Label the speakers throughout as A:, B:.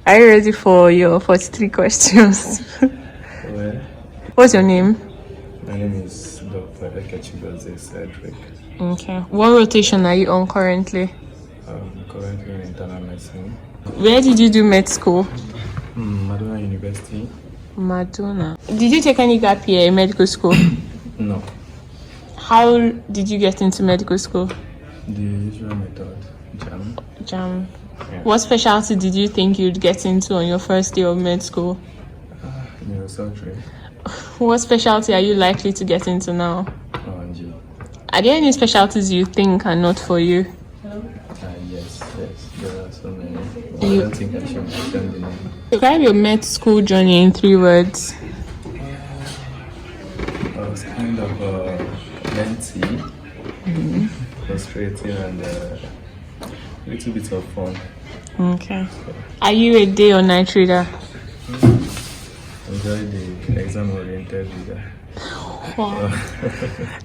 A: Are you ready for your 43 questions?
B: Well,
A: What's your name?
B: my name is Dr. Eke Chigozie C.
A: Okay. What rotation are you on currently?
B: I'm currently in internal medicine.
A: Where did you do med school?
B: Madonna University.
A: Madonna. Did you take any gap year in medical school?
B: No,
A: How did you get into medical school?
B: the usual method, JAM.
A: Jam.
B: Yeah.
A: What specialty did you think you'd get into on your first day of med school?
B: Neurosurgery.
A: What specialty are you likely to get into now?
B: ONG.
A: Are there any specialties you think are not for you?
B: Yes, there are so many. But I don't think I should mention the name.
A: Describe your med school journey in 3 words.
B: I was kind of lengthy, frustrating, and a little bit of fun.
A: Okay. Are you a day or night reader?
B: Enjoy the exam-oriented reader.
A: Wow.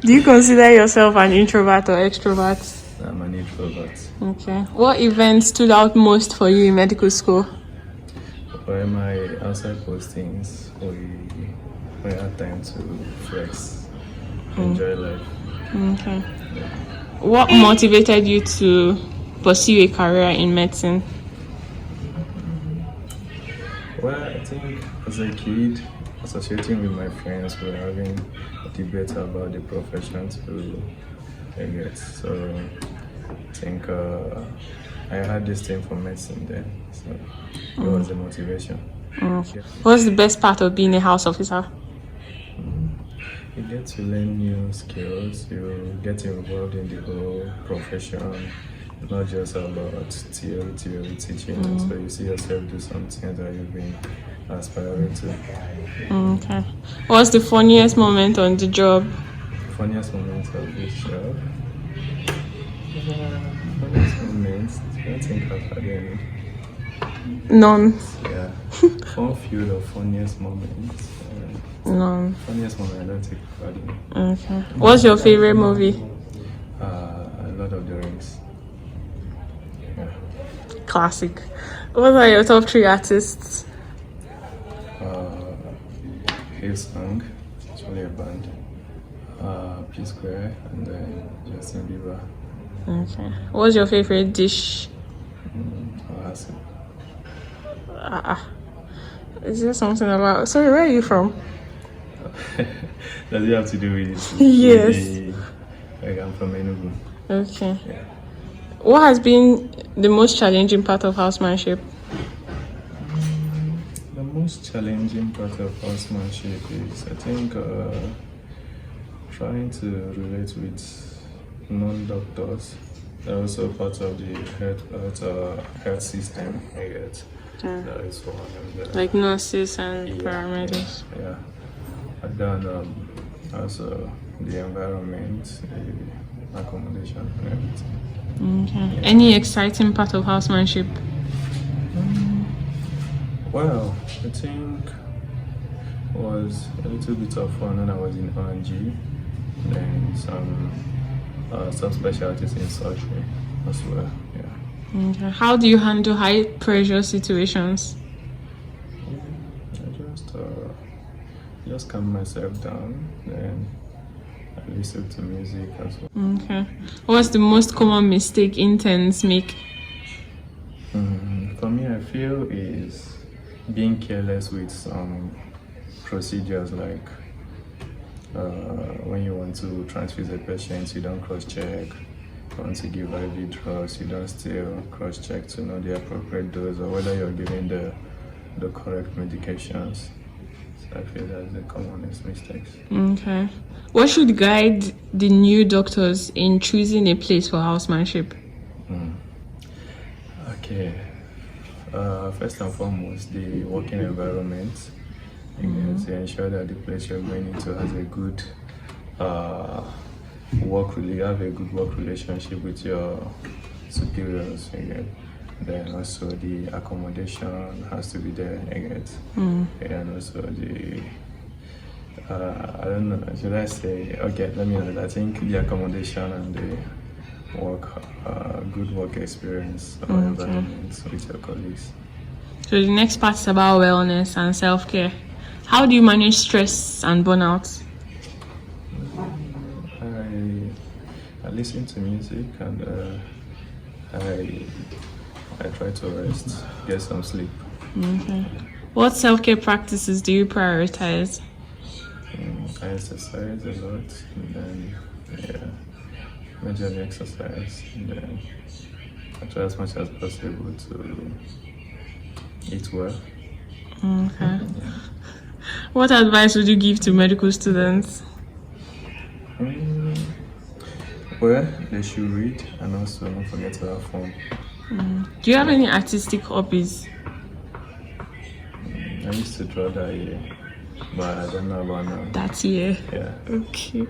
A: Do you consider yourself an introvert or extrovert?
B: I'm an introvert.
A: Okay. What event stood out most for you in medical school?
B: For my outside postings, we had time to flex, enjoy life.
A: Okay. What motivated you to pursue a career in medicine?
B: Well, I think as a kid, associating with my friends, we were having a debate about the profession to get. So I think I had this thing for medicine then, so it was the motivation.
A: Okay. What's the best part of being a house officer?
B: You get to learn new skills, you get involved in the whole profession, not just about theory teaching. So you see yourself do something that you've been aspiring to.
A: Okay. What's the funniest moment on the job?
B: Funniest moment of this job? Funniest moments? I don't think I've had any.
A: None.
B: Yeah. Fun field of funniest moments.
A: None.
B: Funniest moment, I don't think I've had any.
A: Okay. What's your favorite movie?
B: Lord of the Rings. Yeah.
A: Classic. What are your top 3 artists?
B: Hillsong, actually a band. P Square, and then Justin Bieber.
A: Okay. What's your favorite dish?
B: Oasis.
A: Is there something about... Sorry, where are you from?
B: Does it have to do with
A: Yes.
B: Like I'm from Enugu.
A: Okay.
B: Yeah.
A: What has been the most challenging part of housemanship?
B: The most challenging part of housemanship is, I think, trying to relate with non-doctors. They're also part of the health system, I guess. That is one of the,
A: Like nurses and paramedics.
B: Yeah. And then also the environment, the accommodation, and everything.
A: Okay. Any exciting part of housemanship?
B: Well, I think it was a little bit of fun when I was in ONG, then some specialties in surgery as well. Yeah.
A: Okay. How do you handle high pressure situations?
B: I just calm myself down, then I listen to music as well.
A: Okay. What's the most common mistake interns make?
B: For me, I feel is being careless with some procedures, like when you want to transfuse a patient, you don't cross-check. You want to give IV drugs, you don't still cross-check to know the appropriate dose or whether you're giving the correct medications. So I feel that's the commonest mistakes.
A: Okay. What should guide the new doctors in choosing a place for housemanship?
B: Okay. First and foremost, the working environment. You to ensure that the place you're going into has a good have a good work relationship with your superiors. Then also the accommodation has to be there. And also the I don't know, should I say, okay, let me know. I think the accommodation and the good work experience or environment with your colleagues.
A: So the next part is about wellness and self-care. How do you manage stress and burnout?
B: I listen to music and I try to rest, get some sleep.
A: Okay. What self-care practices do you prioritize?
B: I exercise a lot, and then majorly exercise, and then I try as much as possible to eat well.
A: Okay. What advice would you give to medical students?
B: Well, they should read and also don't forget to have fun.
A: Do you have any artistic hobbies?
B: I used to draw that year, but I don't know about now.
A: That year?
B: Yeah.
A: Okay.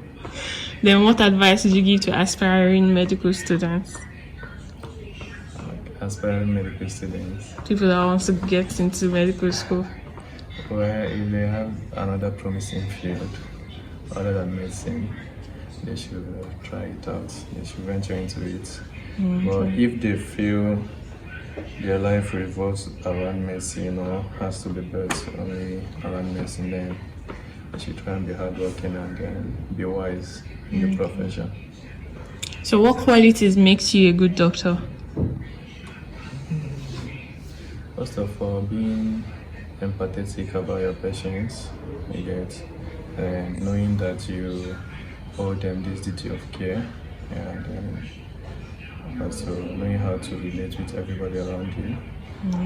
A: Then what advice would you give to aspiring medical students?
B: Like aspiring medical students.
A: People that want to get into medical school.
B: Well, if they have another promising field other than medicine, they should try it out. They should venture into it. But if they feel their life revolves around medicine or has to be built only around medicine, then they should try and be hardworking and be wise in the profession.
A: So what qualities makes you a good doctor?
B: First of all, being empathetic about your patients, you get, and knowing that you owe them this duty of care, and also knowing how to relate with everybody around you,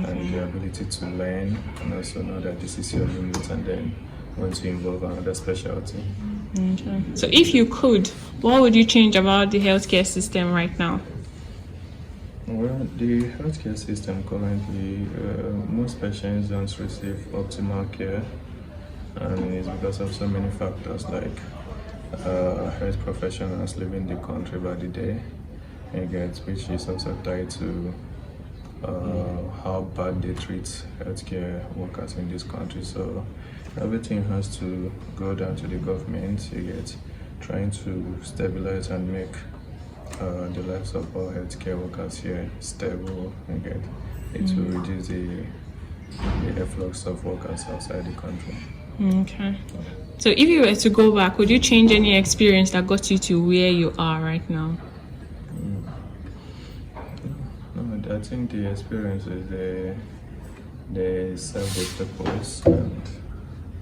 B: and the ability to learn, and also know that this is your limit, and then want to involve another specialty.
A: Okay. So if you could, what would you change about the healthcare system right now?
B: Well, the healthcare system currently, most patients don't receive optimal care, and it's because of so many factors like health professionals leaving the country by the day, which is also tied to how bad they treat healthcare workers in this country. So everything has to go down to the government, trying to stabilize and make the lives of all healthcare workers here stable, it will reduce the influx of workers outside the country.
A: Okay. So if you were to go back, would you change any experience that got you to where you are right now?
B: No, I think the experiences they serve the purpose and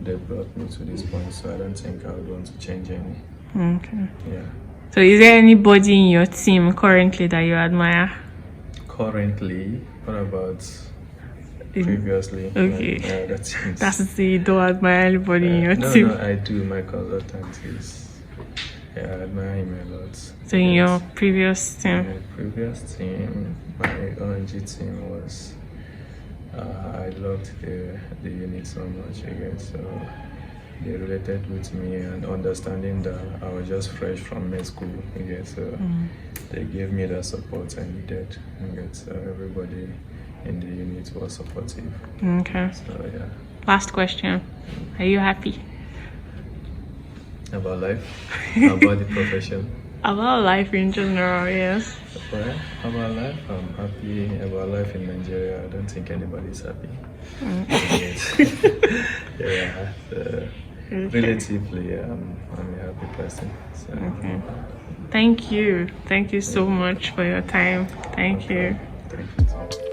B: they brought me to this point, so I don't think I would want to change any.
A: Okay.
B: Yeah.
A: So is there anybody in your team currently that you admire?
B: Currently, what about previously?
A: Okay.
B: That's
A: to say you don't admire anybody in your team.
B: No, I do. My consultant is. I admire him a lot.
A: So in your previous team?
B: My previous team, my ONG team was. I loved the unit so much again. So they related with me and understanding that I was just fresh from med school again. So they gave me the support I needed. So everybody in the unit was supportive.
A: Okay.
B: So yeah.
A: Last question. Are you happy?
B: About life? About the profession?
A: About life in general, yes.
B: Well, about life, I'm happy. About life in Nigeria, I don't think anybody's happy. Yeah, relatively, I'm a happy person. So.
A: Okay. Thank you. Thank you so much for your time. Thank you.
B: Thank you.